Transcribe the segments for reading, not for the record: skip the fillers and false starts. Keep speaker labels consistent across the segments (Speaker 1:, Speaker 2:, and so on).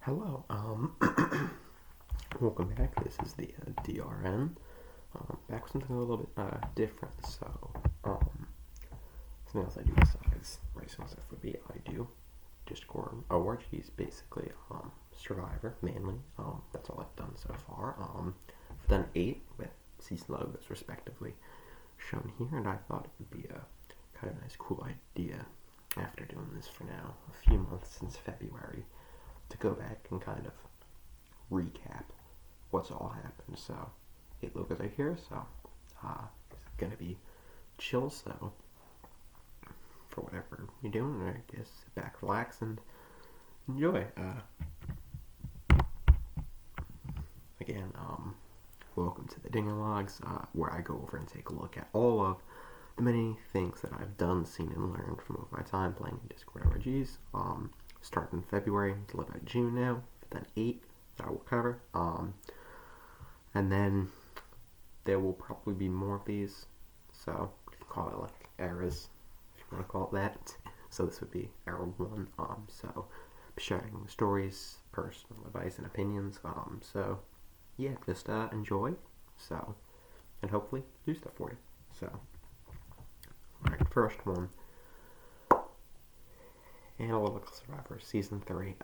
Speaker 1: Hello, welcome back. This is the DRN. Back with something a little bit different. So, something else I do besides racing stuff would be I do Discord ORGs, basically Survivor mainly. That's all I've done so far. I've done 8 with season logos respectively shown here, and I thought it would be a kind of nice, cool idea after doing this for now a few months since February, to go back and kind of recap what's all happened. So 8 logos are here, so it's gonna be chill. So for whatever you're doing, I guess sit back, relax, and enjoy. Again, welcome to the Dinger Logs, where I go over and take a look at all of the many things that I've done, seen, and learned from over my time playing Discord ORGs. Starting in February until about June now, then 8 that I will cover. And then there will probably be more of these, so you can call it like eras, if you want to call it that. So this would be era 1. So sharing stories, personal advice, and opinions. So yeah, just enjoy. So, and hopefully do stuff for you. So, alright, first one. Analytical Survivor Season 3.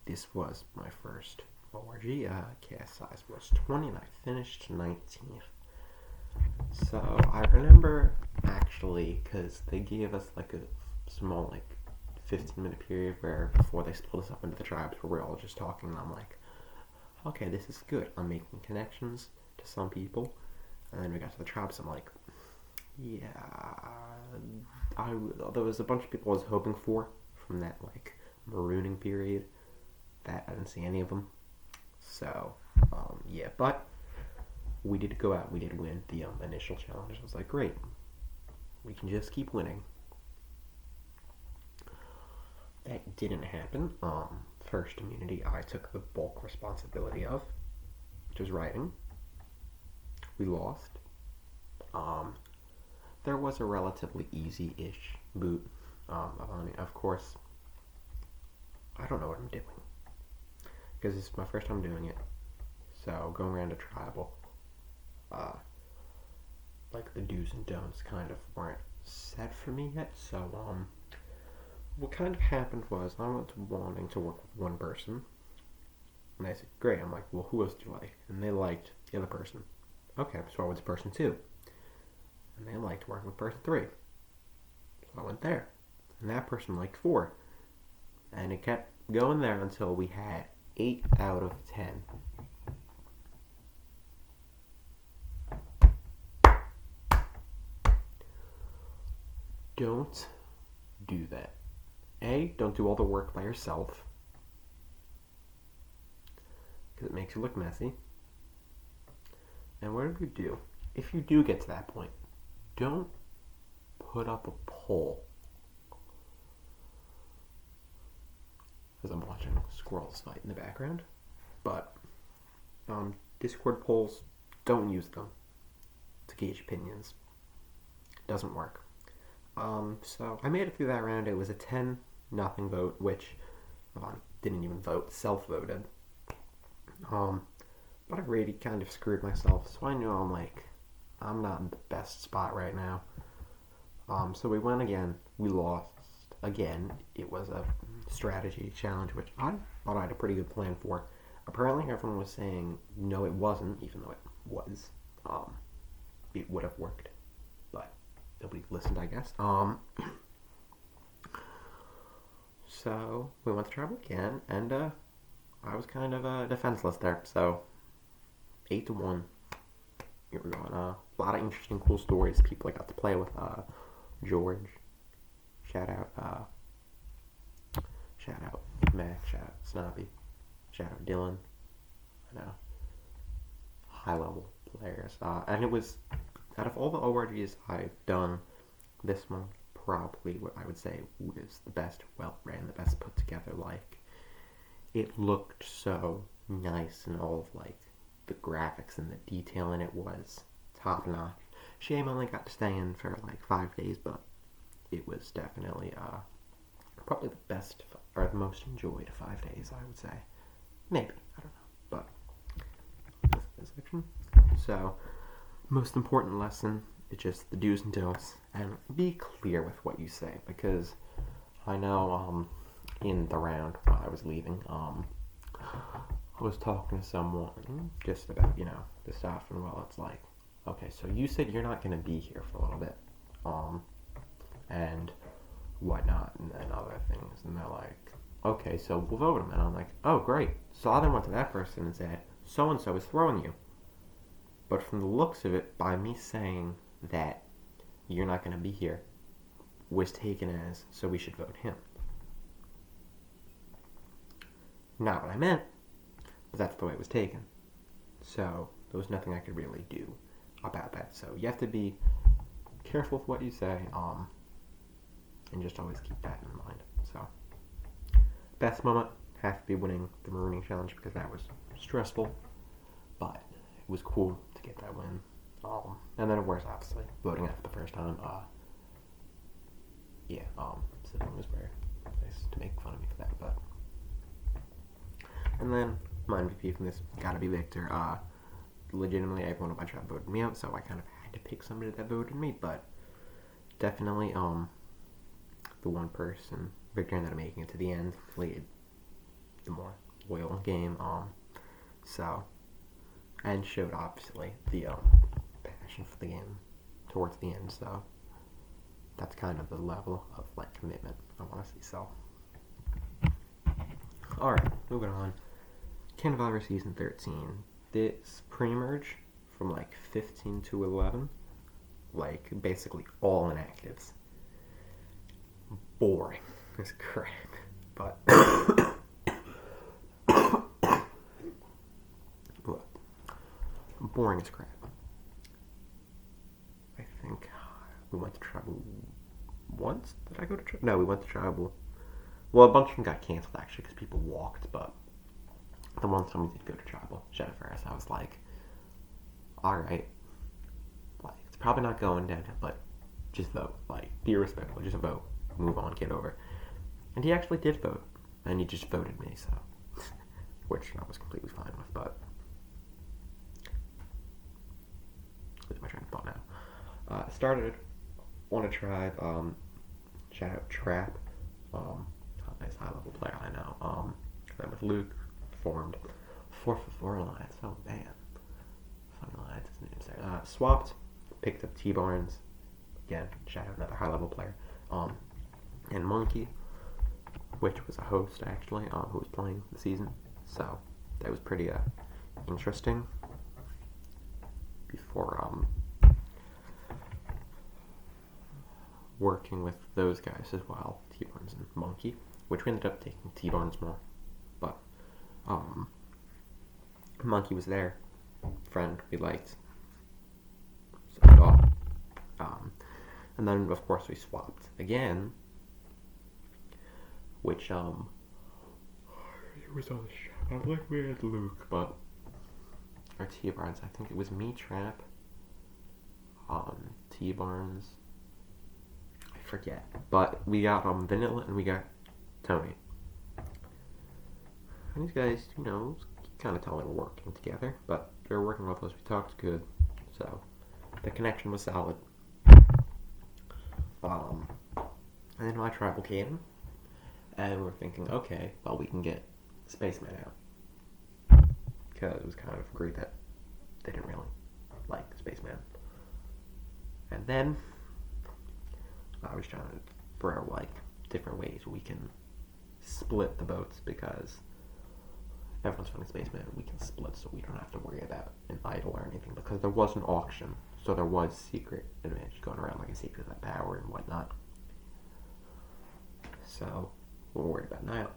Speaker 1: This was my first ORG. Cast size was 20 and I finished 19th. So I remember actually, because they gave us like a small 15-minute period where before they split us up into the tribes where we're all just talking, and I'm like, okay, this is good. I'm making connections to some people. And then we got to the tribes, I'm like, yeah, there was a bunch of people I was hoping for from that marooning period that I didn't see any of them. So yeah, but we did go out, we did win the initial challenge. I was like, great, we can just keep winning. That didn't happen. First immunity I took the bulk responsibility of, which was writing. We lost. There was a relatively easy-ish boot on me. Of course, I don't know what I'm doing, because this is my first time doing it. So going around a tribal, the do's and don'ts kind of weren't set for me yet. So what kind of happened was I went to wanting to work with one person, and they said, great. I'm like, well, who else do you like? And they liked the other person. Okay, so I went to person 2. And they liked working with person 3. So I went there. And that person liked 4. And it kept going there until we had 8 out of 10. Don't do that. A, don't do all the work by yourself, because it makes you look messy. And whatever you do, if you do get to that point, don't put up a poll. As I'm watching squirrels fight in the background. But Discord polls, don't use them to gauge opinions. It doesn't work. So I made it through that round. It was a 10-0 vote, which didn't even vote, self-voted. But I really kind of screwed myself, so I knew I'm not in the best spot right now. So we went again. We lost again. It was a strategy challenge, which I thought I had a pretty good plan for. Apparently everyone was saying no, it wasn't, even though it was. It would have worked, but nobody listened, I guess. So we went to travel again, and I was kind of defenseless there. So 8-1. Here we're going. A lot of interesting, cool stories. People I got to play with. George. Shout out Mac. Shout out Snobby. Shout out Dylan. I know. High level players. And it was, out of all the ORGs I've done this month, probably what I would say was the best well ran, the best put together. It looked so nice, and all of the graphics and the detail in it was top notch. Shame I only got to stay in for 5 days, but it was definitely probably the best are the most enjoyed 5 days, I would say. Maybe, I don't know, but this section. So, most important lesson is just the do's and don'ts, and be clear with what you say, because I know in the round while I was leaving, I was talking to someone just about, the stuff, and well, it's like, okay, so you said you're not going to be here for a little bit, and whatnot, and other things, and they're like, okay, so we'll vote him, and I'm like, oh, great. So I then went to that person and said, so-and-so is throwing you. But from the looks of it, by me saying that you're not going to be here, was taken as, so we should vote him. Not what I meant, but that's the way it was taken. So there was nothing I could really do about that. So you have to be careful with what you say, and just always keep that in mind. So best moment has to be winning the marooning challenge, because that was stressful, but it was cool to get that win. And then of course, obviously, voting after the first time, Sibling was very nice to make fun of me for that, but. And then my MVP from this gotta be Victor. Legitimately, everyone on my tribe voted me out, so I kind of had to pick somebody that voted me, but definitely, the one person, Victor, ended up making it to the end, played the more loyal game, and showed, obviously, the, passion for the game towards the end, so that's kind of the level of, commitment I want to see, so. Alright, moving on. Canada Season 13. This pre-merge from, 15 to 11, basically all inactives. Boring as crap, but boring as crap. I think we went to tribal once. Did I go to tribal? No, we went to tribal. Well, a bunch of them got canceled actually because people walked, but the one time we did go to tribal, Jennifer, I was like, alright, it's probably not going down, but just vote. Be respectful, just vote. Move on, get over. And he actually did vote, and he just voted me, so, which I was completely fine with, but, lose my train of thought now. Started on a tribe, shout out Trap, nice high level player, I know, then with Luke, formed 4-4 alliance, oh man, funny alliance, his name's there, swapped, picked up T-Barnes, again, shout out another high level player, and Monkey, which was a host actually, who was playing the season, so that was pretty interesting. Before working with those guys as well, T-Barnes and Monkey, which we ended up taking T-Barnes more, but Monkey was there, friend we liked, so I thought, and then of course we swapped again, which, it was on the show. I like we had Luke, but our T-Barnes, I think it was me, Trap, T-Barnes, I forget, but we got, Vanilla, and we got Tony. And these guys, kind of tell they were working together, but they were working with us, we talked good, so the connection was solid. And then my tribal came, and we're thinking, okay, well, we can get Spaceman out. Because it was kind of agreed that they didn't really like Spaceman. And then I was trying to throw, different ways we can split the votes, because everyone's running Spaceman, we can split so we don't have to worry about an idol or anything, because there was an auction, so there was secret advantage going around, a secret of power and whatnot. So, we're worried about Nile.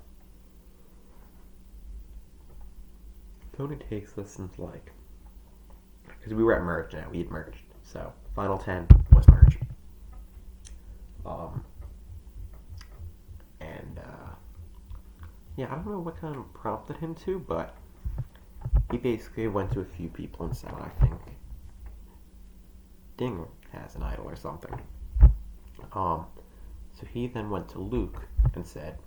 Speaker 1: Tony takes this and because we were at merge now, we had merged, so final 10 was merge. I don't know what kind of prompted him to, but he basically went to a few people and said, I think Ding has an idol or something. So he then went to Luke and said,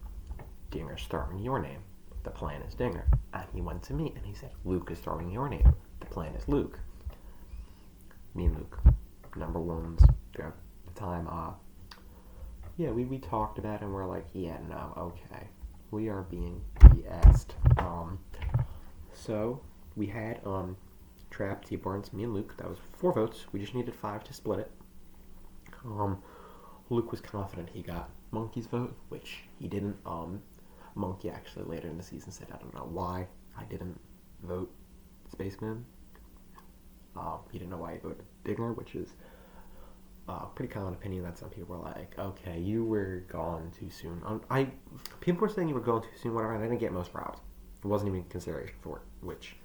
Speaker 1: Dinger's throwing your name. The plan is Dinger. And he went to me and he said, Luke is throwing your name. The plan is Luke. Me and Luke, number ones throughout the time. Yeah, we talked about it and we're like, yeah, no, okay. We are being BS'd. So we had Trap, T-Barnes, me and Luke. That was 4 votes. We just needed 5 to split it. Luke was confident he got Monkey's vote, which he didn't. Monkey actually later in the season said, I don't know why I didn't vote Spaceman. He didn't know why he voted Dinger, which is pretty common opinion that some people were like, okay, you were gone too soon. People were saying you were gone too soon, whatever, and I didn't get most props. It wasn't even consideration for it, which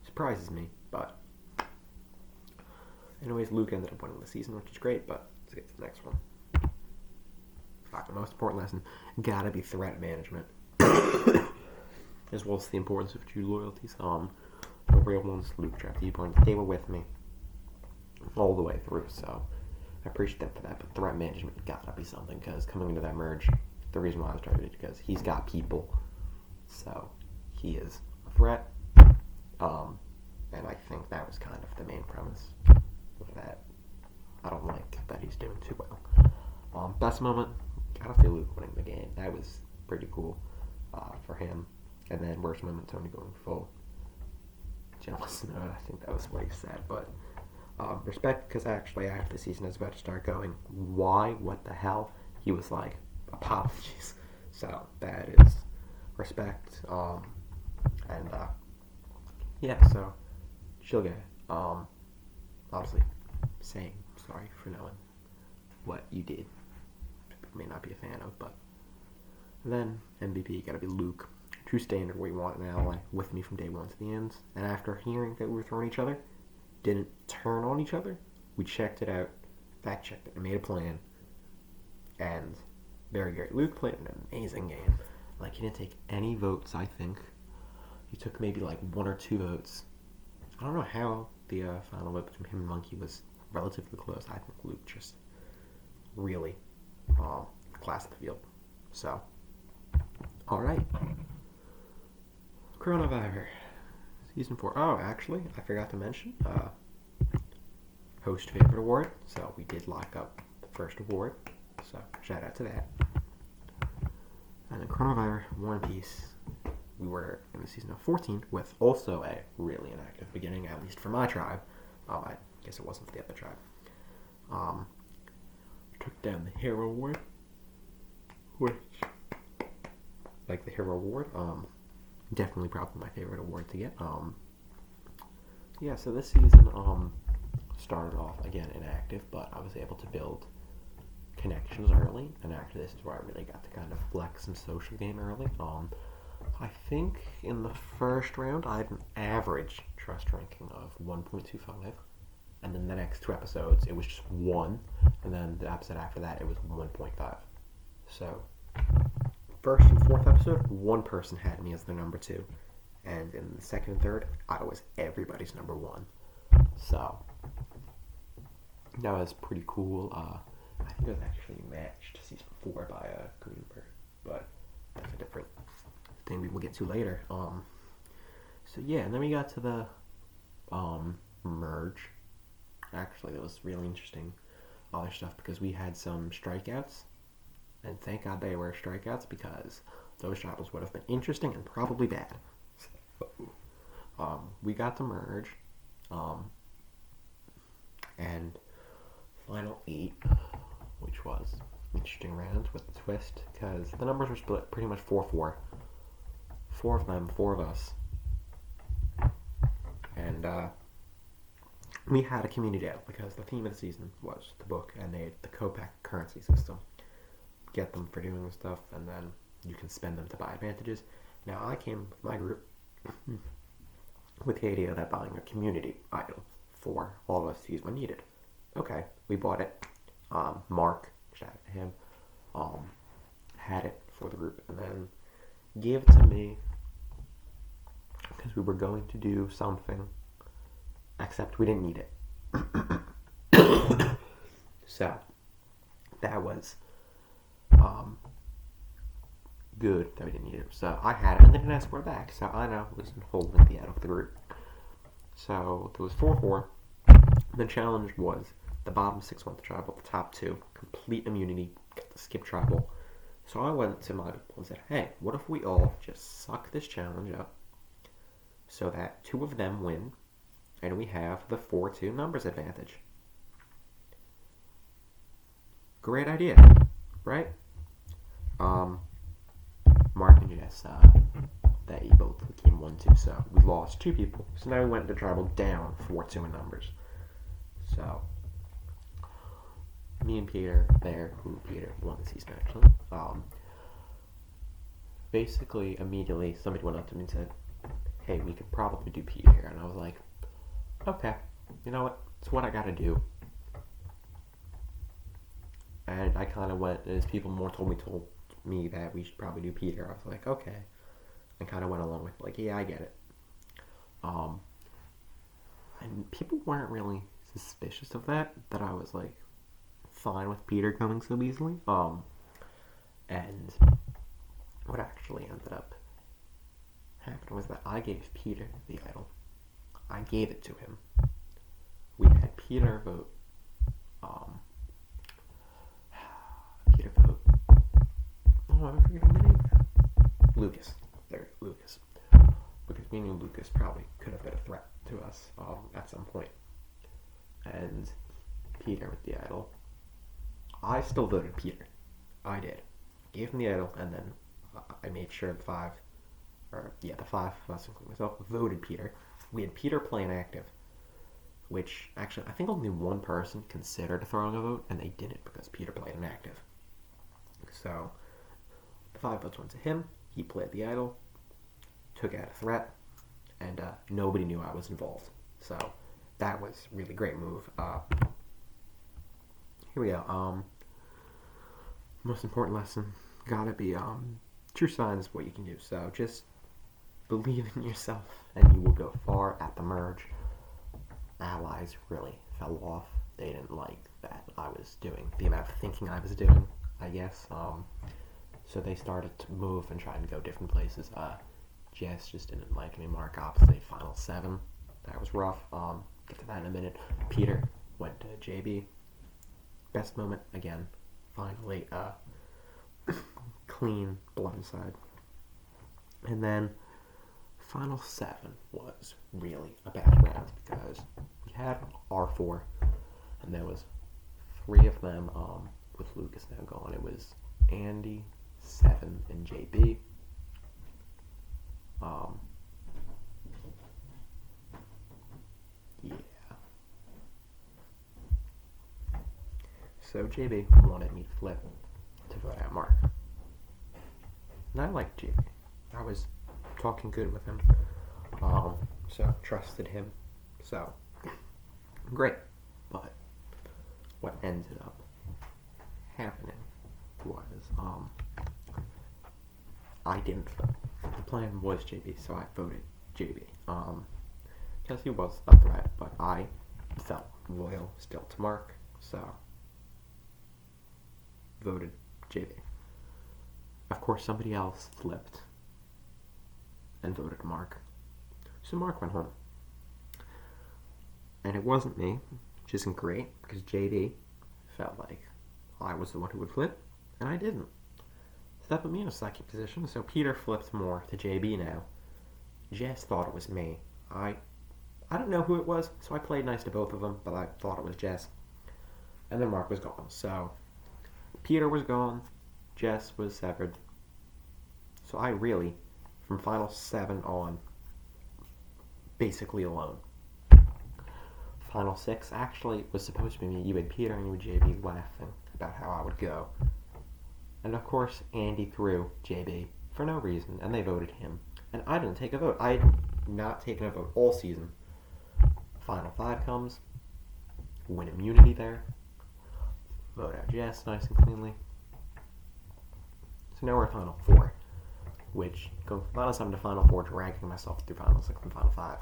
Speaker 1: surprises me, but anyways, Luke ended up winning the season, which is great, but let's get to the next one. The most important lesson, gotta be threat management. As well as the importance of true loyalties. The real ones, Luke, Trap, T-Barnes, they were with me all the way through, so I appreciate them for that, but threat management gotta be something, because coming into that merge, the reason why I was targeted is because he's got people, so he is a threat, and I think that was kind of the main premise of that. I don't like that he's doing too well. Best moment, gotta say Luke winning the game. That was pretty cool for him. And then worst moment, Tony going full. Jealous note, I think that was what he said. But respect, because actually after the season is about to start going, why, what the hell, he was like, apologies. So that is respect. And yeah, so chill guy. Obviously saying sorry for knowing what you did. May not be a fan of, but then MVP gotta be Luke. True standard, we want an ally with me from day one to the end. And after hearing that we were throwing each other, didn't turn on each other. We checked it out, fact checked it, and made a plan. And very great. Luke played an amazing game. Like, he didn't take any votes, I think. He took maybe like 1 or 2 votes. I don't know how the final vote between him and Monkey was relatively close. I think Luke just really classed the field. So, alright. Coronavirus. Season 4. Oh, actually, I forgot to mention, host favorite award. So we did lock up the first award. So shout out to that. And then Coronavirus, War and Peace. We were in the season of 14 with also a really inactive beginning, at least for my tribe. I guess it wasn't for the other tribe. Took down the Hero Award. Which, like the Hero Award, definitely probably my favorite award to get. Yeah, so this season started off again inactive, but I was able to build connections early, and after this is where I really got to kind of flex some social game early. I think in the first round I had an average trust ranking of 1.25, and then the next 2 episodes it was just 1, and then the episode after that it was 1.5. So first and 4th episode, 1 person had me as their number 2, and in the 2nd and 3rd I was everybody's number 1. So that was pretty cool. I think it was actually matched season 4 by Greenberg, but that's a different thing we will get to later. So yeah, and then we got to the merge. Actually, that was really interesting other stuff because we had some strikeouts, and thank God they were strikeouts because those battles would have been interesting and probably bad. So, we got to merge, and final 8, which was an interesting round with the twist because the numbers were split pretty much 4-4. 4 of them, 4 of us. And we had a community out because the theme of the season was the book, and they had the Copac currency system. Get them for doing stuff, and then you can spend them to buy advantages. Now, I came with my group with the idea that buying a community idol for all of us to use when needed. Okay, we bought it. Mark, shout out to him, had it for the group, and then gave it to me because we were going to do something, except we didn't need it. So that was good that we didn't need it. So I had it, and then I scored back. So I now was holding the out of the group. So there was 4-4. The challenge was the bottom 6 went to tribal, the top 2 complete immunity, get to skip tribal. So I went to my people and said, hey, what if we all just suck this challenge up so that 2 of them win and we have the 4-2 numbers advantage? Great idea, right? Mark and Jess, they both became 1-2, so we lost 2 people. So now we went to tribal down 4-2 in numbers. So me and Peter there, who Peter won the season actually, basically immediately somebody went up to me and said, hey, we could probably do Peter here. And I was like, okay, you know what, it's what I gotta do. And I kind of went, as people more told me that we should probably do Peter, I was like, okay. And kind of went along with, like, yeah, I get it. And people weren't really suspicious of that I was, like, fine with Peter coming so easily. And what actually ended up happening was that I gave Peter the idol. I gave it to him. We had Peter vote. I'm forgetting the name. Lucas. There, Lucas. Because we knew Lucas probably could have been a threat to us at some point. And Peter with the idol. I still voted Peter. I did. Gave him the idol, and then I made sure the 5 of us, including myself, voted Peter. We had Peter playing active, which actually I think only one person considered throwing a vote, and they didn't because Peter played an active. So the 5 votes went to him. He played the idol, took out a threat, and nobody knew I was involved. So that was a really great move. Here we go. Most important lesson, gotta be true signs of what you can do. So just believe in yourself, and you will go far at the merge. Allies really fell off. They didn't like that I was doing the amount of thinking I was doing, I guess. So they started to move and try and go different places. Jess just didn't like me. Mark, obviously, final 7. That was rough. Get to that in a minute. Peter went to JB. Best moment, again, finally, clean blindside. And then final 7 was really a bad round because we had R4, and there was 3 of them with Lucas now gone. It was Andy, 7, and JB. Yeah. So JB wanted me to flip to vote out Mark. And I liked JB. I was talking good with him. So trusted him. So great. But what ended up happening was I didn't flip. The plan was JB, so I voted JB. Because he was a threat, but I felt loyal still to Mark, so voted JB. Of course, somebody else flipped and voted Mark. So Mark went home. And it wasn't me, which isn't great, because JD felt like I was the one who would flip, and I didn't. So that put me in a second position, so Peter flipped more to JB now. Jess thought it was me. I don't know who it was, so I played nice to both of them, but I thought it was Jess. And then Mark was gone, so Peter was gone, Jess was severed. So I really, from final 7 on, basically alone. Final 6 actually was supposed to be me. You had Peter and you had JB laughing about how I would go. And of course, Andy threw JB for no reason, and they voted him. And I didn't take a vote. I had not taken a vote all season. Final 5 comes, win immunity there, vote out Jess nice and cleanly. So now we're at final 4, which goes from final 7 to final 4, dragging myself through final 6 and final 5.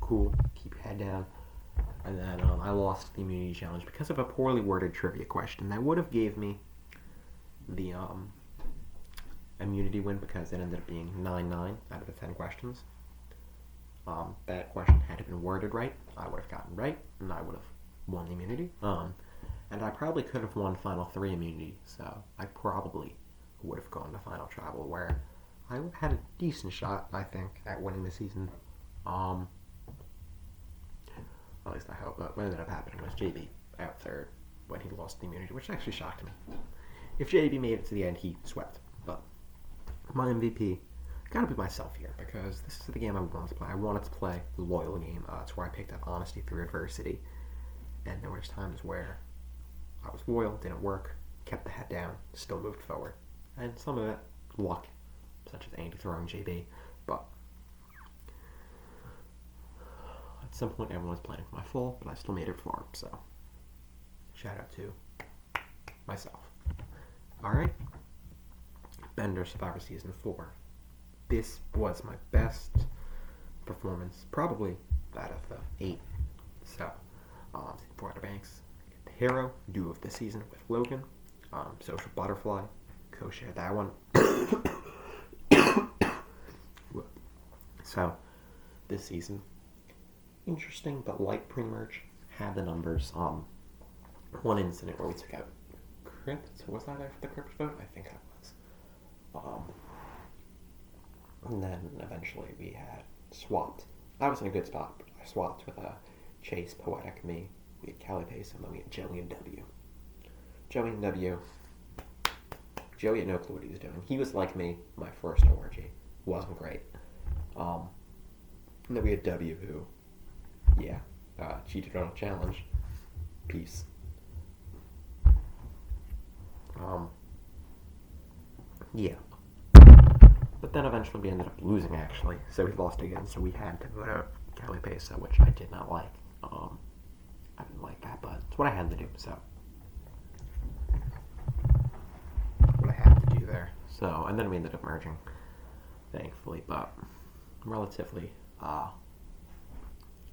Speaker 1: Cool, keep your head down. And then I lost the immunity challenge because of a poorly worded trivia question that would have gave me the immunity win because it ended up being 9-9 out of the 10 questions. That question had been worded right, I would have gotten right, and I would have won the immunity. And I probably could have won Final 3 immunity, so I probably would have gone to Final Travel, where I had a decent shot, I think, at winning the season. At least I hope. But what ended up happening was JB out third when he lost the immunity, which actually shocked me. If JB made it to the end, he swept. But my MVP, I gotta be myself here, because this is the game I wanted to play. I wanted to play the loyal game. It's where I picked up honesty through adversity. And there was times where I was loyal, didn't work, kept the head down, still moved forward. And some of it, luck, such as Andy throwing JB. But at some point, everyone was planning for my fall, but I still made it far. So shout out to myself. Alright. Bender Survivor Season 4. This was my best performance, probably out of the 8. So, for Outer Banks, the hero, duo of the season with Logan, Social Butterfly, co-shared that one. So, this season, interesting but light pre-merge, had the numbers. One incident where we took out Crypt, was I there for the Crypt vote? I think I was. And then eventually we had swapped. I was in a good spot, but I swapped with Chase, Poetic, me. We had Callie Pace, and then we had Joey and W. Joey had no clue what he was doing. He was like me, my first ORG. Wasn't great. And then we had W, who, cheated on a challenge. Peace. But then eventually we ended up losing, actually. So we lost again, so we had to vote out Callie Pace, which I did not like. I didn't like that, but it's what I had to do, so. What I had to do there. So, and then we ended up merging, thankfully, but relatively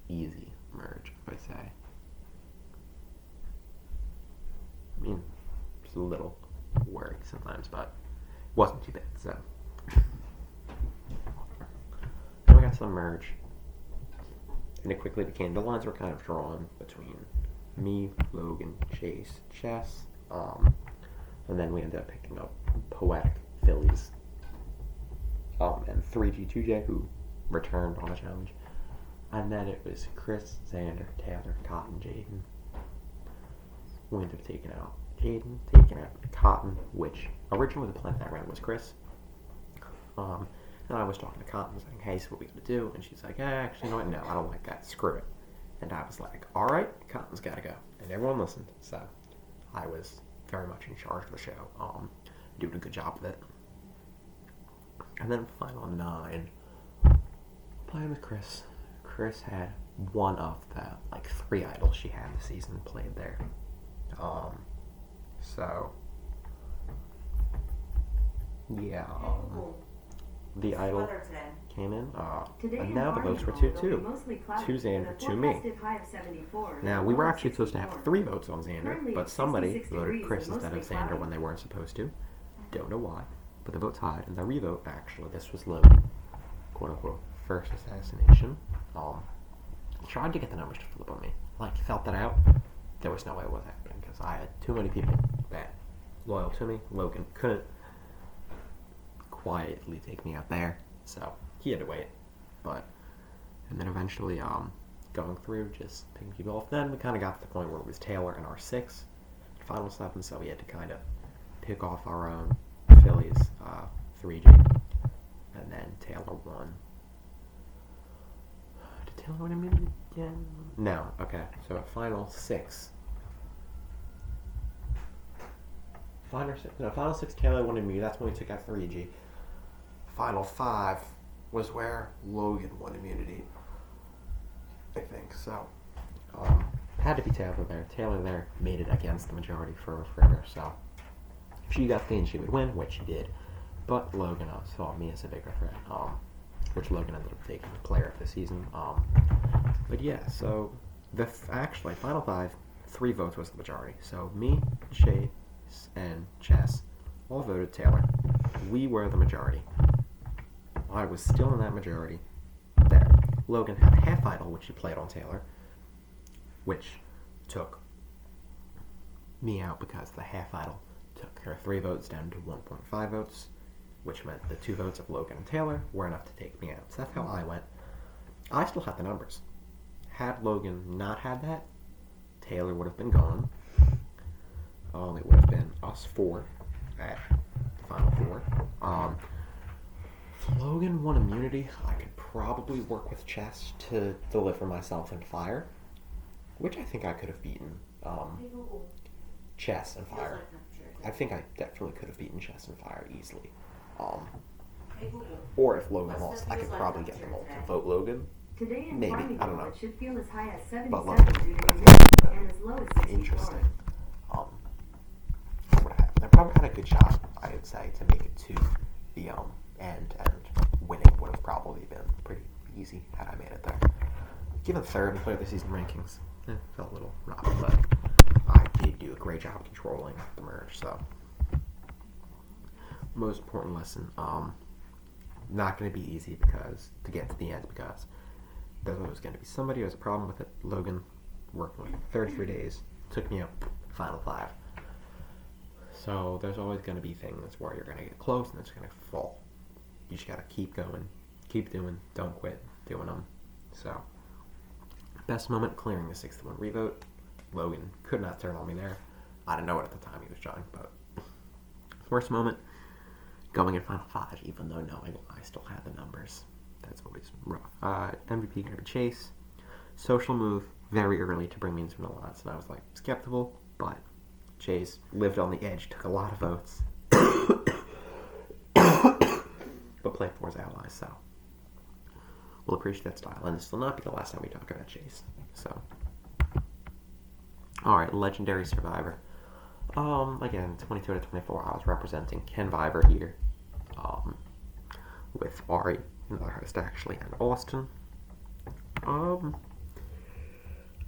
Speaker 1: easy merge, I'd say. I mean, just a little worried sometimes, but it wasn't too bad, so. Then we got some merge, and it quickly became, the lines were kind of drawn between me, Logan, Chase, Chess, and then we ended up picking up Poetic, Phillies, and 3G2J, who returned on a challenge, and then it was Chris, Xander, Taylor, Cotton, Jaden. We ended up taking out Jaden, taking out Cotton, which originally the plan that round was Chris. And I was talking to Cotton, saying, hey, so what we gotta do? And she's like, actually, you know what? No, I don't like that. Screw it. And I was like, all right, Cotton's gotta go. And everyone listened. So I was very much in charge of the show, doing a good job with it. And then final 9, playing with Chris. Chris had one of the 3 idols she had this season played there. So yeah, the idol came in, and now the votes were 2-2. 2 Xander, 2 me. Now, we were actually supposed to have 3 votes on Xander, but somebody voted Chris instead of Xander when they weren't supposed to. Don't know why, but the vote tied, and the revote, actually, this was Logan, quote-unquote, first assassination. Tried to get the numbers to flip on me. Felt that out. There was no way it was happening, because I had too many people that loyal to me. Logan couldn't quietly take me out there, so he had to wait. And then eventually, going through, just picking people off. Then we kind of got to the point where it was Taylor and our 6 final 7, so we had to kind of pick off our own Phillies, 3G, and then Taylor won. Did Taylor win immunity again? No. Okay, so final 6. Final 6 Taylor won immunity. That's when we took out 3G. Final 5 was where Logan won immunity, I think. So, had to be Taylor there. Taylor there made it against the majority for forever. So, if she got clean, she would win, which she did. But Logan saw me as a bigger threat, which Logan ended up taking the player of the season. But yeah, so actually final 5, 3 votes was the majority. So me, Chase, and Chess all voted Taylor. we were the majority. I was still in that majority. There, Logan had a half idol, which he played on Taylor, which took me out because the half idol took her 3 votes down to 1.5 votes, which meant the 2 votes of Logan and Taylor were enough to take me out. So that's how I went. I still had the numbers. Had Logan not had that, Taylor would have been gone. It would have been us 4 at the final 4. If Logan won immunity, I could probably work with Chess to deliver myself in Fire, which I think I could have beaten Chess and Fire. I think I definitely could have beaten Chess and Fire easily. Or if Logan lost, I could probably get them all to vote Logan. Maybe, I don't know. But Logan would have been interesting. What would have happened? I probably had a good shot, I would say, to make it to the end, and winning would have probably been pretty easy had I made it there. Given 3rd in player of the season rankings, felt a little rough, but I did do a great job controlling the merge, so. Most important lesson, not going to be easy to get to the end, because there's always going to be somebody who has a problem with it. Logan, working with 33 days, took me out final 5. So there's always going to be things where you're going to get close and it's going to fall. You just got to keep going, keep doing, don't quit doing them. So, best moment, clearing the 6-1 revote. Logan could not turn on me there. I didn't know it at the time he was trying, but worst moment, going in final 5, even though knowing I still had the numbers. That's always rough. MVP going to be Chase. Social move very early to bring me into an alliance, and I was like skeptical, but Chase lived on the edge, took a lot of votes, but played for his allies, so we'll appreciate that style. And this will not be the last time we talk about Chase. So, alright, Legendary Survivor. Again, 22 to 24, I was representing Ken Viver here, with Ari, another host actually, and Austin.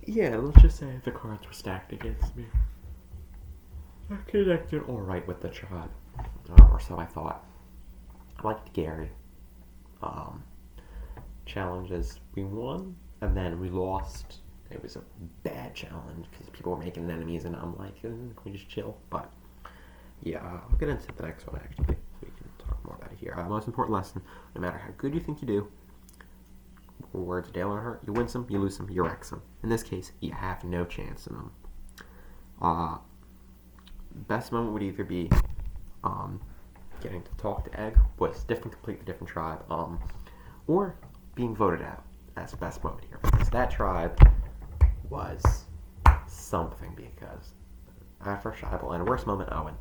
Speaker 1: Yeah, let's just say the cards were stacked against me. I connected alright with the tribe, or so I thought. I liked Gary. Challenges, we won, and then we lost. It was a bad challenge because people were making enemies, and I'm like, we just chill. But yeah, I'll get into the next one actually, so we can talk more about it here. Most important lesson: no matter how good you think you do, words of Dale Earnhardt, you win some, you lose some, you wreck some. In this case, you have no chance in them. Best moment would either be getting to talk to Egg, was completely different tribe, or being voted out as the best moment here, because that tribe was something. Because at first tribal, and worst moment, Owen.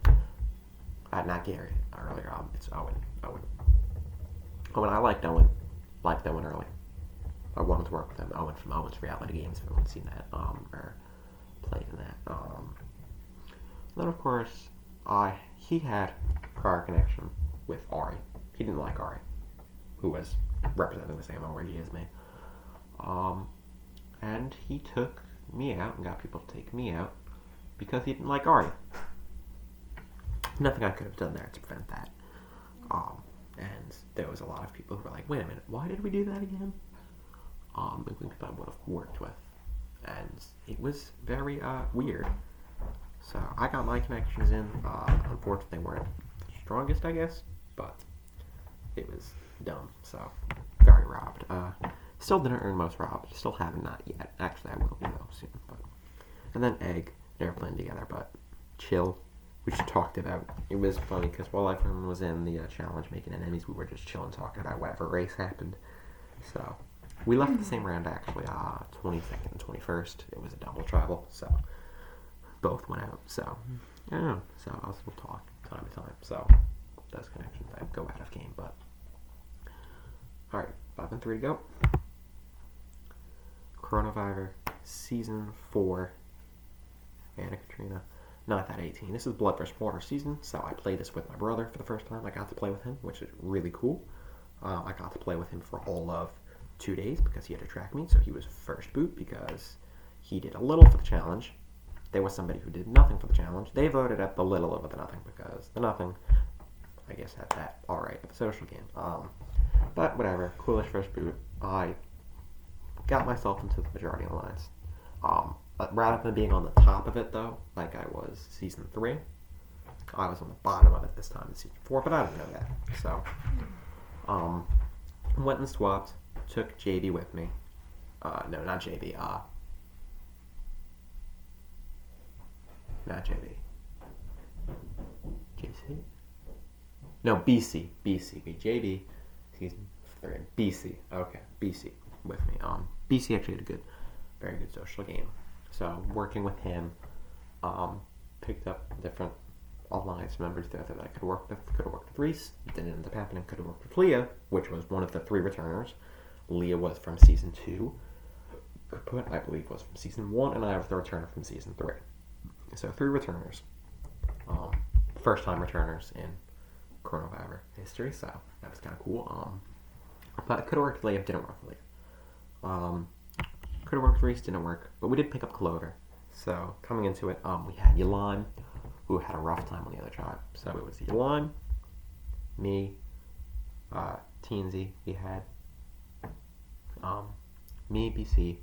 Speaker 1: Not Gary earlier. It's Owen. Owen, I liked Owen early. I wanted to work with him. Owen from Owen's Reality Games. If anyone's seen that, or played in that. Then of course, he had prior connection with Ari. He didn't like Ari, who was representing the same org as me. And he took me out and got people to take me out because he didn't like Ari. Nothing I could have done there to prevent that. And there was a lot of people who were like, wait a minute, why did we do that again? People I would have worked with. And it was very weird. So I got my connections in. Unfortunately, they weren't the strongest, I guess, but it was dumb. So very robbed. Still didn't earn most robbed. Still haven't, not yet. Actually, I will, soon. But and then Egg, never playing together, but chill. We just talked about. It was funny because while everyone was in the challenge making enemies, we were just chilling, talking about whatever race happened. So we left the same round actually. 22nd and 21st. It was a double tribal, so both went out. So I don't know. So I'll still talk time to time. So those connections I go out of game, but all right, 5 and 3 to go. Coronavirus Season 4. Anna Katrina. Not that 18. This is Blood vs. Water season, so I played this with my brother for the first time. I got to play with him, which is really cool. I got to play with him for all of 2 days because he had to track me, so he was first boot because he did a little for the challenge. There was somebody who did nothing for the challenge. They voted at the little over the nothing because the nothing I guess had that alright at the social game. But whatever, coolish first boot. I got myself into the majority of the lines. But rather than being on the top of it though, like I was season 3, I was on the bottom of it this time in season 4, but I didn't know that. So, went and swapped, took JB with me. No, not JB, not JB. JC? No, BC. JB, season 3. BC. Okay, BC with me. BC actually had a good, very good social game. So working with him, picked up different alliance members there that I could work with. Could have worked with Reese. Didn't end up happening. Could have worked with Leah, which was one of the 3 returners. Leah was from season 2. Kaput, I believe, was from season 1, and I was the returner from season 3. So 3 returners. First time returners in Chronovivor history, so that was kind of cool. But it could have worked with Leah, didn't work with Leah. Could have worked with Reese, didn't work, but we did pick up Clover. So coming into it, we had Yulime, who had a rough time on the other tribe. So it was Yulime, me, Teensy. We had me, BC,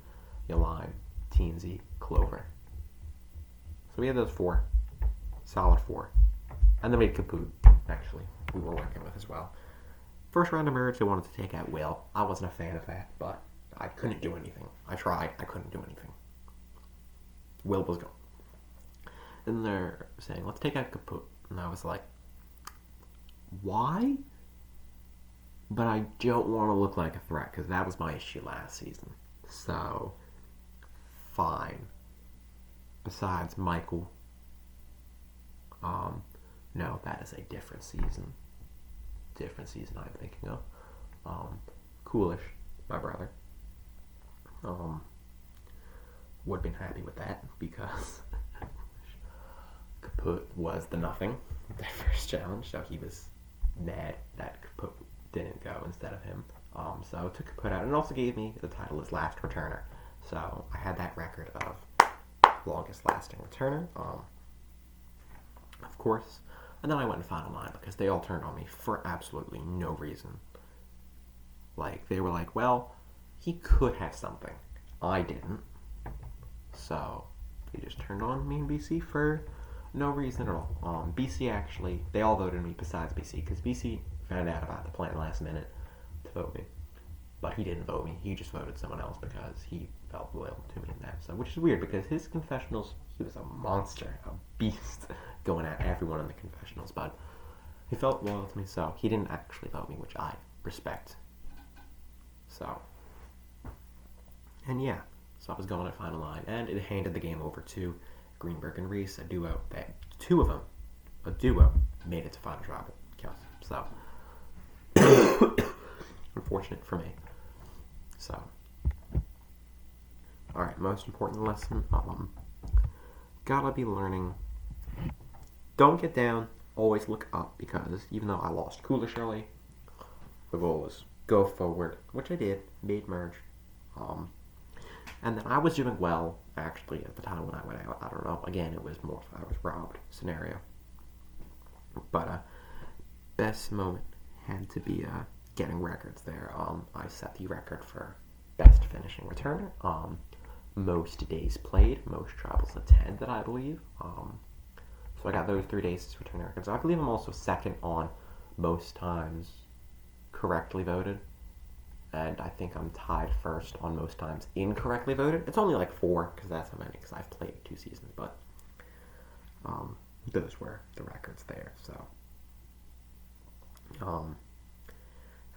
Speaker 1: Yulime, Teensy, Clover. So we had those 4, solid 4. And then we had Kaput, actually, we were working with as well. First round of merge, they wanted to take out Will. I wasn't a fan of that, but I couldn't do anything. I tried, I couldn't do anything. Will was gone. And they're saying, let's take out Kaput. And I was like, why? But I don't want to look like a threat, because that was my issue last season. So, fine. Besides Michael. No, that is a different season. Different season I'm thinking of. Coolish, my brother. Would have been happy with that, because Kaput was the nothing, that first challenge, so he was mad that Kaput didn't go instead of him. So I took Kaput out, and it also gave me the title as last returner. So I had that record of longest lasting returner, of course. And then I went in Final 9 because they all turned on me for absolutely no reason. Like, they were like, well, he could have something. I didn't. So they just turned on me and BC for no reason at all. BC actually, they all voted me besides BC, because BC found out about the plan last minute to vote me. But he didn't vote me. He just voted someone else because he felt loyal to me in that. So, which is weird, because his confessionals, he was a monster, a beast, going at everyone in the confessionals. But he felt loyal to me, so he didn't actually vote me, which I respect. So, and yeah. So I was going at Final 9, and it handed the game over to Greenberg and Reese, a duo that 2 of them, a duo, made it to Final Tribal. So, unfortunate for me. So, alright, most important lesson, gotta be learning, don't get down, always look up, because even though I lost Coolish early, the goal was go forward, which I did, made merge, and then I was doing well, actually, at the time when I went out. I don't know. Again, it was more I was robbed scenario. But best moment had to be getting records there. I set the record for best finishing returner. Most days played, most tribals attended, I believe. So I got those 3 days to return records. I believe I'm also second on most times correctly voted. And I think I'm tied first on most times incorrectly voted. It's only like 4, because that's how many, because I've played 2 seasons, but those were the records there, so.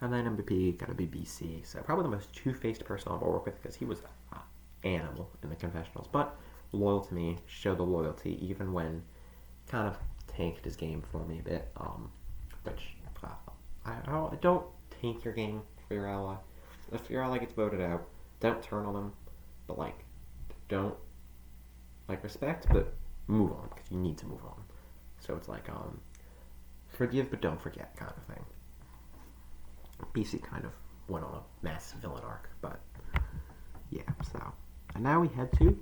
Speaker 1: And then MVP gotta be BC, so probably the most two-faced person I'll work with, because he was an animal in the confessionals, but loyal to me, showed the loyalty, even when kind of tanked his game for me a bit, which, I don't tank your game for your ally. If your ally gets voted out, don't turn on them, but don't respect, but move on, because you need to move on. So it's like forgive but don't forget kind of thing. BC kind of went on a massive villain arc, but yeah. So, and now we head to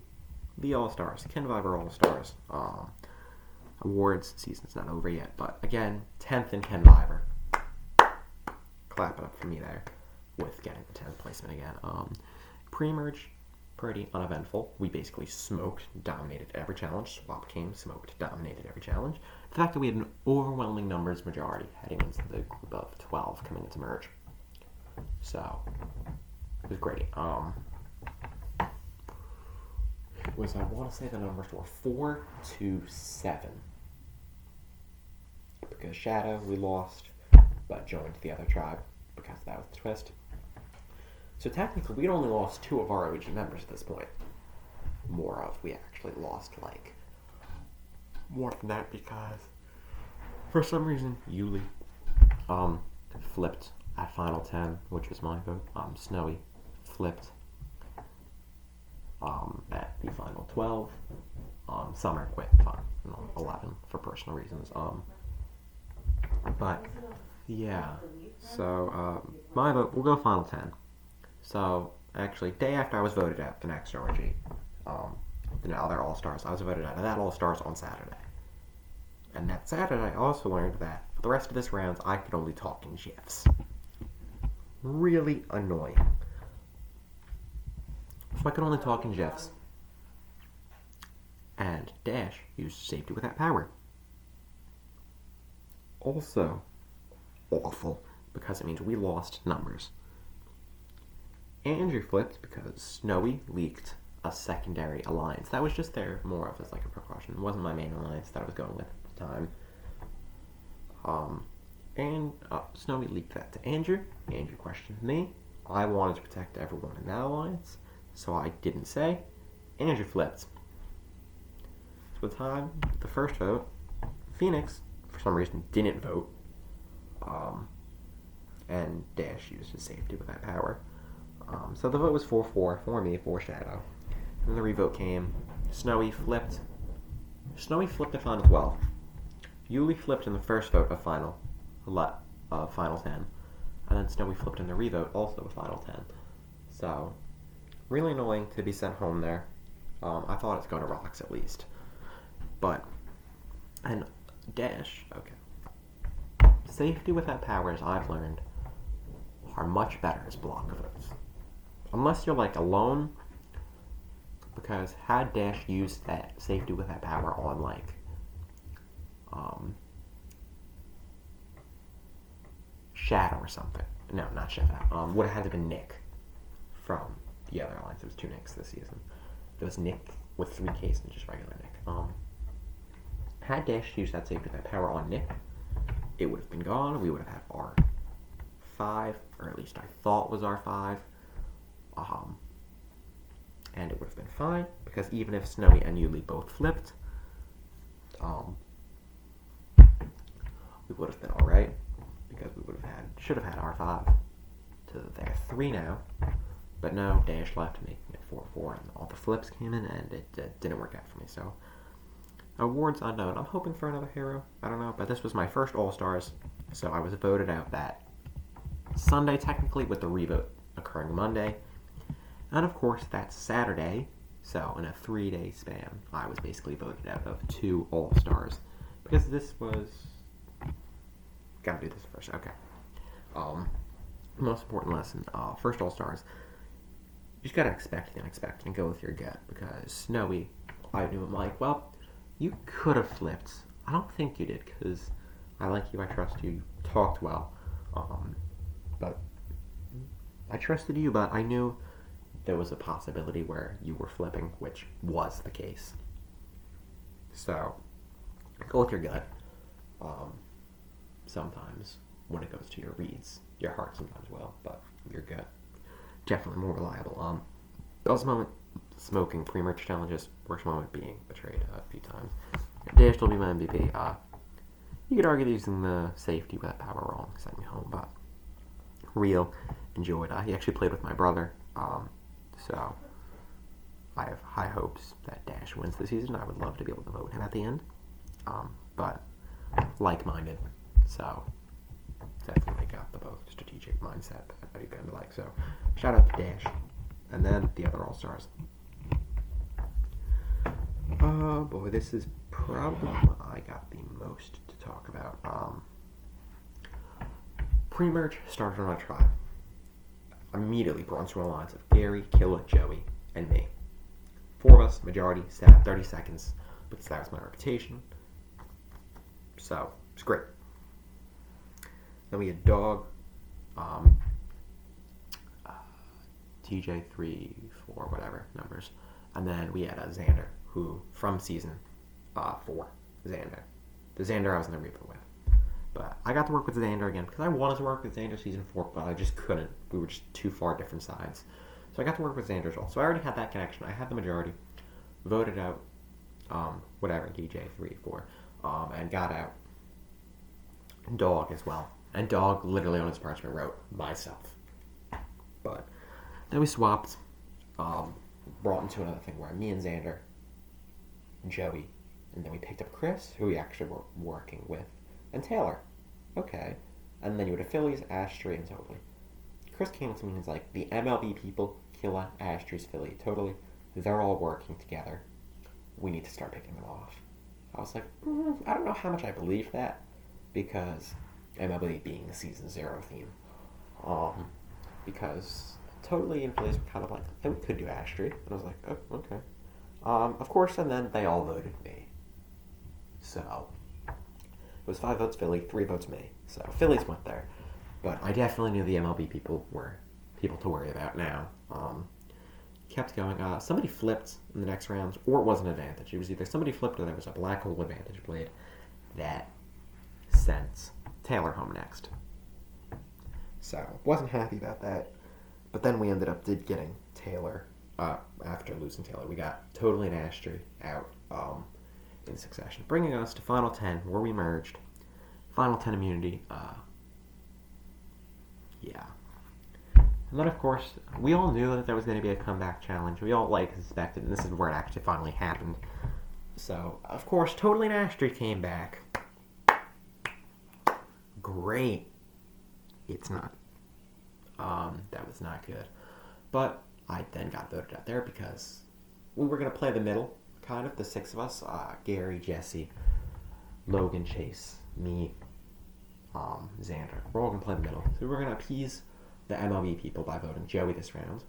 Speaker 1: the All Stars, Chronovivor All Stars. Awards season's not over yet, but again, 10th in Ken Viver. Clap it up for me there with getting the 10th placement again. Pre-merge, pretty uneventful. We basically smoked, dominated every challenge. Swap came, smoked, dominated every challenge. The fact that we had an overwhelming numbers majority heading into the group of 12 coming into merge. So, it was great. I want to say the numbers were 4-7. Because Shadow, we lost, but joined the other tribe because that was the twist. So technically, we'd only lost 2 of our OG members at this point. We actually lost, more than that because, for some reason, Yuli, flipped at Final 10, which was my vote. Snowy flipped, at the Final 12. Summer quit Final 11 for personal reasons. But, yeah. So, my vote, we'll go Final 10. So, actually, day after I was voted out, the next ORG, the other All-Stars, I was voted out of that All-Stars on Saturday. And that Saturday, I also learned that for the rest of this round, I could only talk in GIFs. Really annoying. So I could only talk in GIFs. And Dash used safety without power. Also awful, because it means we lost numbers. Andrew flipped because Snowy leaked a secondary alliance. That was just there more of as a precaution. It wasn't my main alliance that I was going with at the time. Snowy leaked that to Andrew. Andrew questioned me. I wanted to protect everyone in that alliance, so I didn't say. Andrew flipped. So the first vote, Phoenix, for some reason, didn't vote. And Dash used his safety with that power. So the vote was 4-4 for me, for Shadow. And the revote came. Snowy flipped. Snowy flipped to Final 12. Yuli flipped in the first vote of Final 10. And then Snowy flipped in the revote, also of Final 10. So, really annoying to be sent home there. I thought it's going to Rocks at least. And Dash, okay. Safety without powers, I've learned, are much better as block votes. Unless you're alone, because had Dash used that safety without power on Shadow or something. No, not Shadow. Would have had to been Nick from the other alliance. There was 2 Nicks this season. There was Nick with 3 Ks and just regular Nick. Had Dash used that safety without power on Nick, it would have been gone. We would have had R5, or at least I thought was R5. And it would have been fine, because even if Snowy and Yuli both flipped, we would have been alright, because we should have had R5 to their 3 now, but no, Dash left me at 4-4, and all the flips came in, and it didn't work out for me, so awards unknown. I'm hoping for another hero, I don't know, but this was my first All-Stars, so I was voted out that Sunday, technically, with the revote occurring Monday. And of course, that's Saturday, so in a 3-day span, I was basically voted out of 2 All-Stars. Because this was... Gotta do this first, okay. Most important lesson, first All-Stars, you just gotta expect the unexpected and go with your gut. Because Snowy, I knew him well, you could have flipped. I don't think you did, because I like you, I trust you, you talked well. But I trusted you, but I knew there was a possibility where you were flipping, which was the case. So, go with your gut. Sometimes, when it goes to your reads, your heart sometimes will, but your gut, definitely more reliable. Best moment, smoking pre-merge challenges. Worst moment being betrayed a few times. Dash will be my MVP. You could argue using the safety with that power wrong, sent me home, but real enjoyed. He actually played with my brother, so I have high hopes that Dash wins this season. I would love to be able to vote him at the end, but like-minded, so definitely got the both strategic mindset that you kind of like. So shout out to Dash, and then the other All-Stars. Oh boy, this is probably what I got. most to talk about. Pre-merge started on a tribe. Immediately brought into the lines of Gary, Killa, Joey, and me. 4 of us, majority, sat 30 seconds, because that was my reputation. So, it's great. Then we had Dog, TJ 3, 4, whatever numbers. And then we had Xander, who, from season 4, Xander. The Xander I was in the Reaper with. But I got to work with Xander again, because I wanted to work with Xander season 4, but I just couldn't. We were just too far different sides. So I got to work with Xander as well. So I already had that connection. I had the majority. Voted out, whatever, DJ 3, 4, and got out Dog as well. And Dog literally on his parchment wrote myself. But then we swapped, brought into another thing where me and Xander, Joey, and then we picked up Chris, who we actually were working with, and Taylor. Okay. And then you had Phillies, Ashtray, and Totally. Chris came to me and was like, the MLB people, Killa, Ashtray's Philly, Totally, they're all working together. We need to start picking them off. I was like, I don't know how much I believe that, because MLB being a season 0 theme. Because Totally and Phillies were kind of like, we could do Ashtray. And I was like, oh, okay. Of course, and then they all voted me. So, it was 5 votes Philly, 3 votes me. So, Phillies went there. But I definitely knew the MLB people were people to worry about now. Kept going. Somebody flipped in the next round, or it was an advantage. It was either somebody flipped or there was a black hole advantage blade that sent Taylor home next. So, wasn't happy about that. But then we ended up getting Taylor, after losing Taylor. We got Totally and Ashtray out in succession, bringing us to Final 10, where we merged. Final 10 immunity, yeah. And then, of course, we all knew that there was going to be a comeback challenge. We all, suspected, and this is where it actually finally happened. So, of course, Totally and Ashtray came back. Great. It's not. That was not good. But I then got voted out there because we were going to play the middle, kind of, the 6 of us. Gary, Jesse, Logan, Chase, me, Xander. We're all going to play the middle. So we were going to appease the MLB people by voting Joey this round.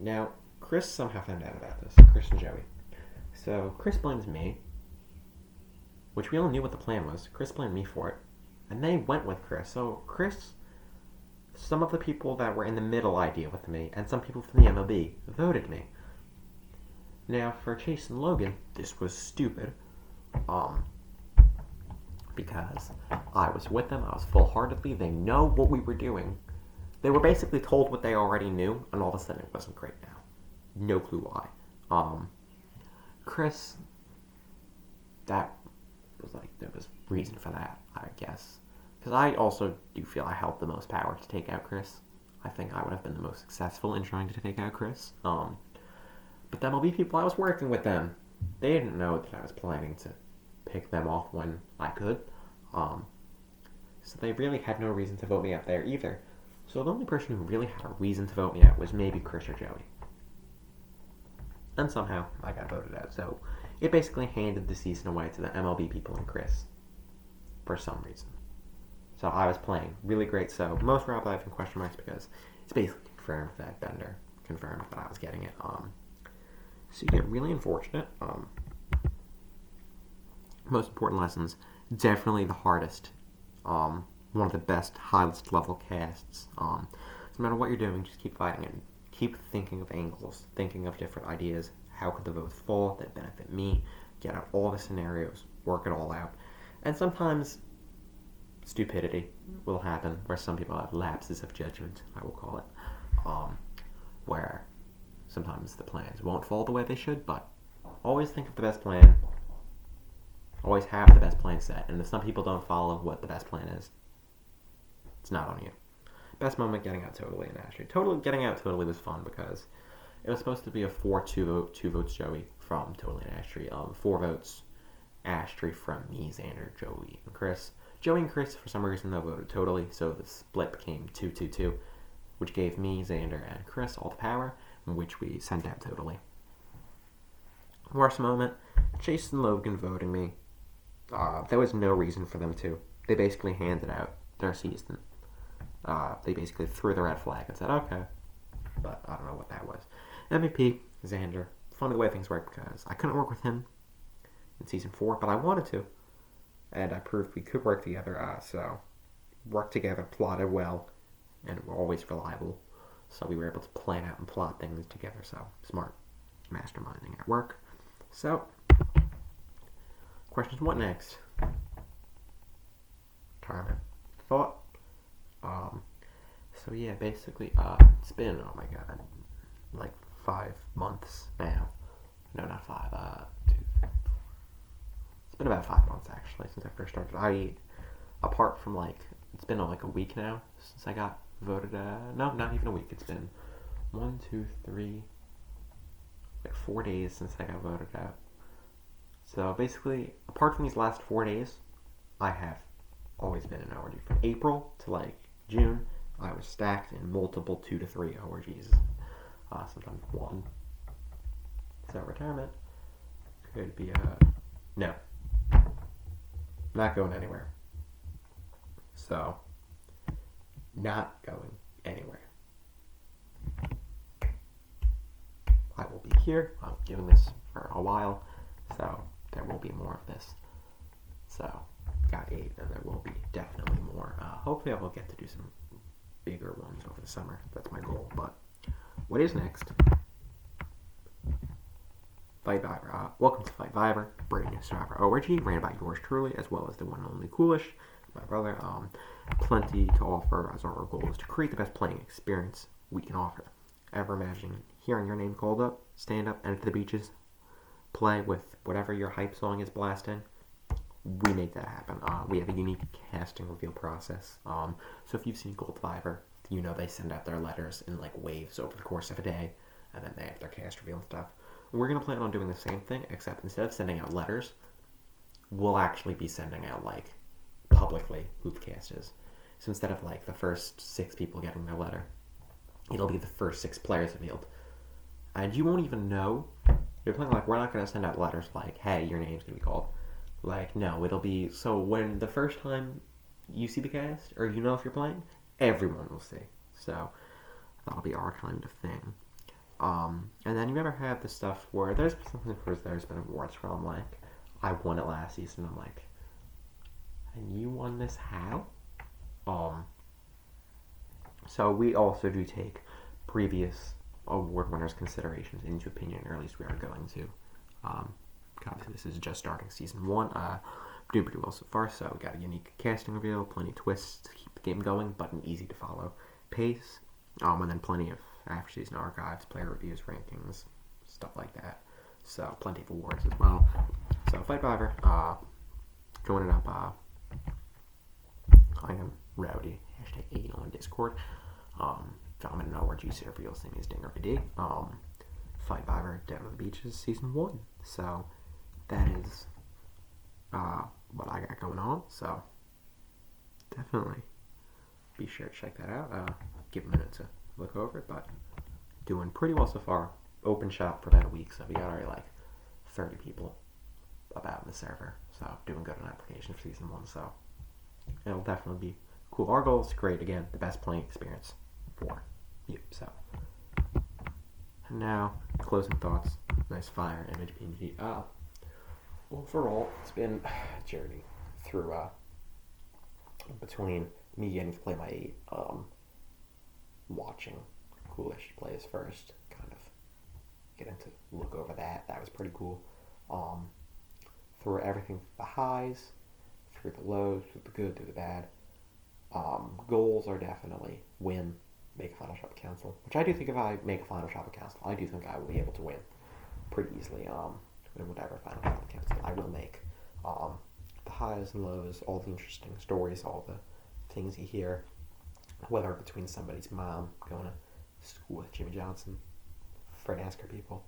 Speaker 1: Now, Chris somehow found out about this. Chris and Joey. So, Chris blames me, which we all knew what the plan was. Chris blamed me for it. And they went with Chris. So, Chris, some of the people that were in the middle idea with me, and some people from the MLB, voted me. Now, for Chase and Logan, this was stupid. Because I was with them, I was full-heartedly, they know what we were doing. They were basically told what they already knew, and all of a sudden it wasn't great now. No clue why. Chris, there was reason for that, I guess. Because I also do feel I held the most power to take out Chris. I think I would have been the most successful in trying to take out Chris. But the MLB people, I was working with them. They didn't know that I was planning to pick them off when I could. So they really had no reason to vote me out there either. So the only person who really had a reason to vote me out was maybe Chris or Joey. And somehow I got voted out. So it basically handed the season away to the MLB people and Chris. For some reason. So I was playing really great. So most were up in question marks because it's basically confirmed that Bender confirmed that I was getting it. So yeah, really unfortunate. Most important lessons, definitely the hardest. One of the best, highest level casts. No matter what you're doing, just keep fighting and keep thinking of angles, thinking of different ideas. How could the votes fall that benefit me? Get out all the scenarios, work it all out. And sometimes stupidity will happen, where some people have lapses of judgment, I will call it, where sometimes the plans won't fall the way they should, but always think of the best plan. Always have the best plan set, and if some people don't follow what the best plan is, it's not on you. Best moment, getting out Totally and Ashtray. Getting out Totally was fun because it was supposed to be a 4-2 vote, 2 votes Joey from Totally and Ashtray, 4 votes Ashtray from me, Xander, Joey, and Chris. Joey and Chris, for some reason, though, voted Totally, so the split became 2-2-2, which gave me, Xander, and Chris all the power, in which we sent out Totally. Worst moment, Chase and Logan voting me. There was no reason for them to. They basically handed out their season. They basically threw the red flag and said, okay. But I don't know what that was. MVP, Xander. Funny the way things work because I couldn't work with him in Season 4, but I wanted to. And I proved we could work together. So, worked together, plotted well, and we're always reliable. So we were able to plan out and plot things together. So, smart masterminding at work. So, questions, what next? Retirement. Thought. So yeah, basically, it's been, oh my god, like 5 months now. No, not 5, 2, 3, 4. It's been about 5 months actually since I first started. Apart from it's been like a week now since I got voted, no, not even a week. It's been 1, 2, 3, like 4 days since I got voted out. So basically, apart from these last 4 days, I have always been in ORG. From April to June, I was stacked in multiple 2 to 3 ORGs. Sometimes 1. So retirement could be no. Not going anywhere. So, not going anywhere. I will be here. I'm doing this for a while, so there will be more of this. So, got 8, and there will be definitely more. Hopefully I will get to do some bigger ones over the summer. That's my goal. But what is next? Fight Viber. Welcome to Fight Viber, brand new Survivor ORG, ran by yours truly, as well as the one and only Coolish, my brother. Plenty to offer, as our goal is to create the best playing experience we can offer. Ever imagine hearing your name called up, stand up, enter the beaches, play with whatever your hype song is blasting? We make that happen. We have a unique casting reveal process. So if you've seen Gold Viber, you know they send out their letters in waves over the course of a day, and then they have their cast reveal and stuff. We're going to plan on doing the same thing, except instead of sending out letters, we'll actually be sending out, publicly who the cast is. So instead of, the first 6 people getting their letter, it'll be the first 6 players revealed. And you won't even know. You're playing we're not going to send out letters hey, your name's going to be called. No, it'll be, so when the first time you see the cast, or you know if you're playing, everyone will see. So that'll be our kind of thing. And then you ever had the stuff where there's been awards where I'm I won it last season. I'm and you won this how? So we also do take previous award winners' considerations into opinion, or at least we are going to. Obviously, this is just starting season 1. Doing pretty well so far, so we got a unique casting reveal, plenty of twists to keep the game going, but an easy to follow pace. And then plenty of after season archives, player reviews, rankings, stuff like that. So plenty of awards as well. So Fight Viber, join it up. I am Rowdy, #8 on Discord. If I'm in an ORG server, you'll see me as DingerPD. Fight Viber, Down on the Beaches, season 1. So that is what I got going on. So definitely be sure to check that out. Give a minute to look over it, but doing pretty well so far. Open shop for about a week, so we got already 30 people about in the server. So doing good on application for season 1. So it'll definitely be cool. Our goal is to create, again, the best playing experience for you. So, and now closing thoughts. Nice fire image PNG. Overall, it's been a journey through between me getting to play my 8, watching Coolish play his first, kind of getting to look over that. That was pretty cool. Through everything, the highs, through the lows, through the good, through the bad. Goals are definitely win, make a Final Shop Council, which I do think if I make a Final Shop Council, I do think I will be able to win pretty easily. In whatever Final Shop Council I will make. The highs and lows, all the interesting stories, all the things you hear, whether between somebody's mom going to school with Jimmy Johnson, Fred Asker people,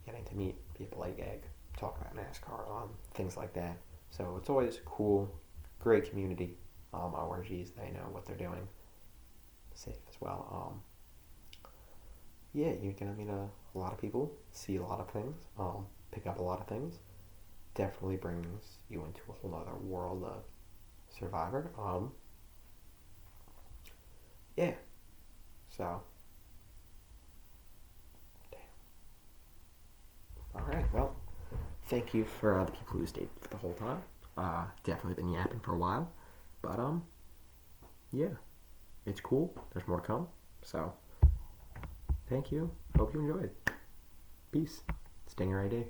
Speaker 1: getting to meet people like Egg, talk about NASCAR, things like that. So it's always cool, great community. ORGs, they know what they're doing. Safe as well. Yeah, you're gonna meet a lot of people, see a lot of things, pick up a lot of things, definitely brings you into a whole other world of Survivor. Yeah. So, damn. All right. Well, thank you for the people who stayed for the whole time. Definitely been yapping for a while, but yeah, it's cool. There's more to come. So, thank you. Hope you enjoyed. Peace. Stinger ID.